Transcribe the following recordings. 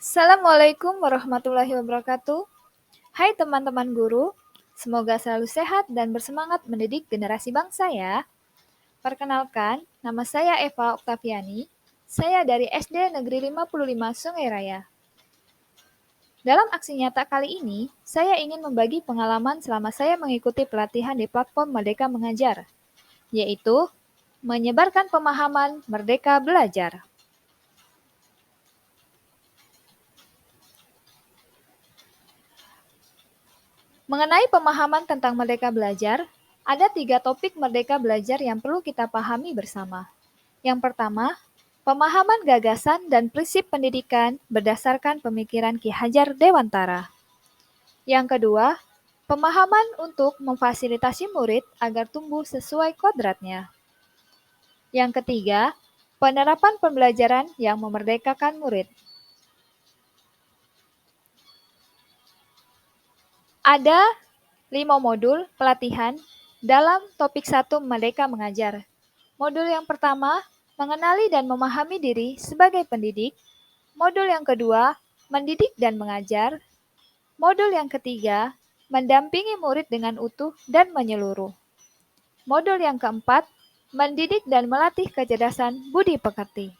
Assalamualaikum warahmatullahi wabarakatuh. Hai teman-teman guru, semoga selalu sehat dan bersemangat mendidik generasi bangsa ya. Perkenalkan, nama saya Eva Oktaviani. Saya dari SD Negeri 55 Sungai Raya. Dalam aksi nyata kali ini, saya ingin membagi pengalaman selama saya mengikuti pelatihan di platform Merdeka Mengajar, yaitu menyebarkan pemahaman Merdeka Belajar. Mengenai pemahaman tentang Merdeka Belajar, ada 3 topik Merdeka Belajar yang perlu kita pahami bersama. Yang pertama, pemahaman gagasan dan prinsip pendidikan berdasarkan pemikiran Ki Hajar Dewantara. Yang kedua, pemahaman untuk memfasilitasi murid agar tumbuh sesuai kodratnya. Yang ketiga, penerapan pembelajaran yang memerdekakan murid. Ada 5 modul pelatihan dalam topik 1 Merdeka Mengajar. Modul yang pertama, mengenali dan memahami diri sebagai pendidik. Modul yang kedua, mendidik dan mengajar. Modul yang ketiga, mendampingi murid dengan utuh dan menyeluruh. Modul yang keempat, mendidik dan melatih kecerdasan budi pekerti.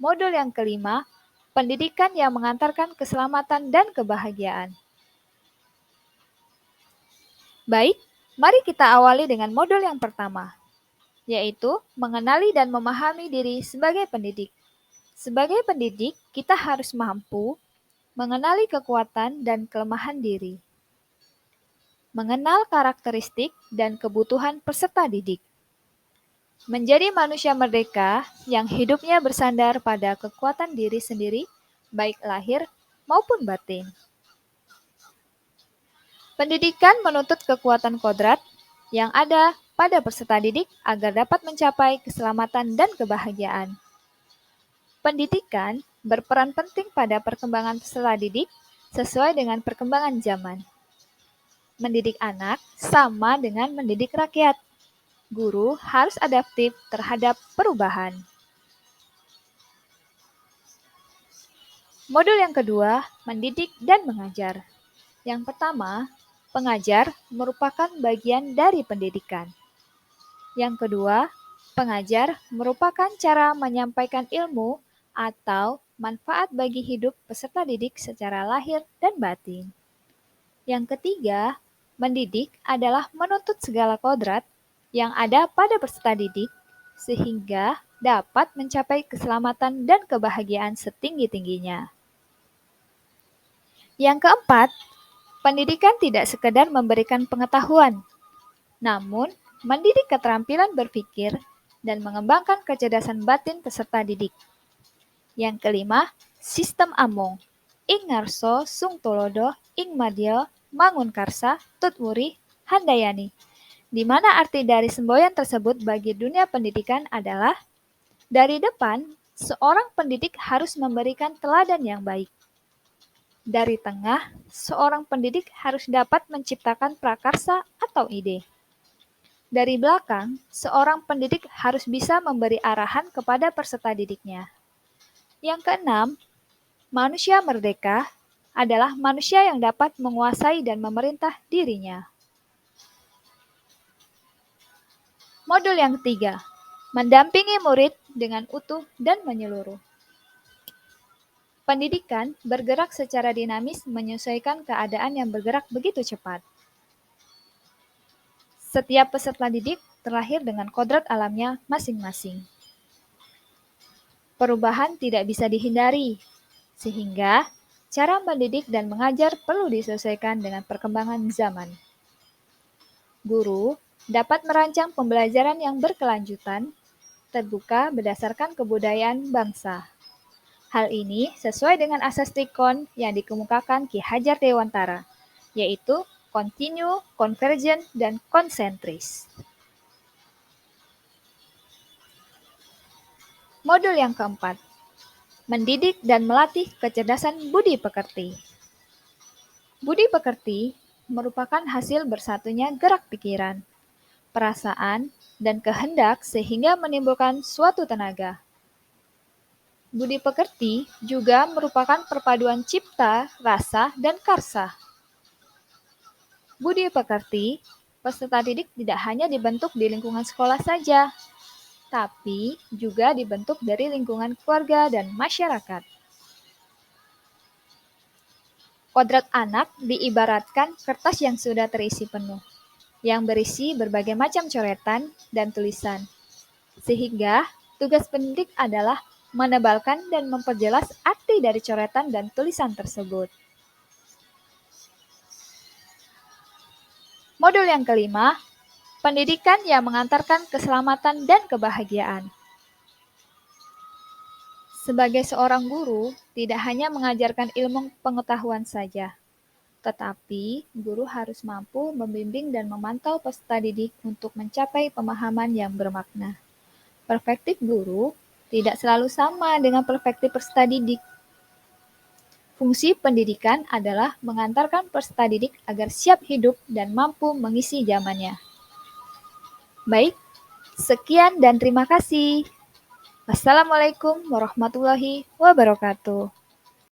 Modul yang kelima, pendidikan yang mengantarkan keselamatan dan kebahagiaan. Baik, mari kita awali dengan modul yang pertama, yaitu mengenali dan memahami diri sebagai pendidik. Sebagai pendidik, kita harus mampu mengenali kekuatan dan kelemahan diri, mengenal karakteristik dan kebutuhan peserta didik, menjadi manusia merdeka yang hidupnya bersandar pada kekuatan diri sendiri, baik lahir maupun batin. Pendidikan menuntut kekuatan kodrat yang ada pada peserta didik agar dapat mencapai keselamatan dan kebahagiaan. Pendidikan berperan penting pada perkembangan peserta didik sesuai dengan perkembangan zaman. Mendidik anak sama dengan mendidik rakyat. Guru harus adaptif terhadap perubahan. Modul yang kedua, mendidik dan mengajar. Yang pertama, pengajar merupakan bagian dari pendidikan. Yang kedua, pengajar merupakan cara menyampaikan ilmu atau manfaat bagi hidup peserta didik secara lahir dan batin. Yang ketiga, mendidik adalah menuntut segala kodrat yang ada pada peserta didik sehingga dapat mencapai keselamatan dan kebahagiaan setinggi-tingginya. Yang keempat, pendidikan tidak sekedar memberikan pengetahuan, namun mendidik keterampilan berpikir dan mengembangkan kecerdasan batin peserta didik. Yang kelima, sistem Among. Ing ngarso sung tulodo ing madya mangun karsa tutwuri handayani. Di mana arti dari semboyan tersebut bagi dunia pendidikan adalah dari depan, seorang pendidik harus memberikan teladan yang baik. Dari tengah, seorang pendidik harus dapat menciptakan prakarsa atau ide. Dari belakang, seorang pendidik harus bisa memberi arahan kepada peserta didiknya. Yang keenam, manusia merdeka adalah manusia yang dapat menguasai dan memerintah dirinya. Modul yang ketiga, mendampingi murid dengan utuh dan menyeluruh. Pendidikan bergerak secara dinamis menyesuaikan keadaan yang bergerak begitu cepat. Setiap peserta didik terlahir dengan kodrat alamnya masing-masing. Perubahan tidak bisa dihindari, sehingga cara mendidik dan mengajar perlu disesuaikan dengan perkembangan zaman. Guru dapat merancang pembelajaran yang berkelanjutan, terbuka berdasarkan kebudayaan bangsa. Hal ini sesuai dengan asas Trikon yang dikemukakan Ki Hajar Dewantara, yaitu kontinu, konvergen, dan konsentris. Modul yang keempat, mendidik dan melatih kecerdasan budi pekerti. Budi pekerti merupakan hasil bersatunya gerak pikiran, perasaan, dan kehendak sehingga menimbulkan suatu tenaga. Budi pekerti juga merupakan perpaduan cipta, rasa, dan karsa. Budi pekerti, peserta didik tidak hanya dibentuk di lingkungan sekolah saja, tapi juga dibentuk dari lingkungan keluarga dan masyarakat. Kodrat anak diibaratkan kertas yang sudah terisi penuh, yang berisi berbagai macam coretan dan tulisan. Sehingga tugas pendidik adalah menebalkan dan memperjelas arti dari coretan dan tulisan tersebut. Modul yang kelima, pendidikan yang mengantarkan keselamatan dan kebahagiaan. Sebagai seorang guru, tidak hanya mengajarkan ilmu pengetahuan saja, tetapi guru harus mampu membimbing dan memantau peserta didik untuk mencapai pemahaman yang bermakna. Perspektif guru tidak selalu sama dengan perspektif peserta didik. Fungsi pendidikan adalah mengantarkan peserta didik agar siap hidup dan mampu mengisi zamannya. Baik, sekian dan terima kasih. Wassalamualaikum warahmatullahi wabarakatuh.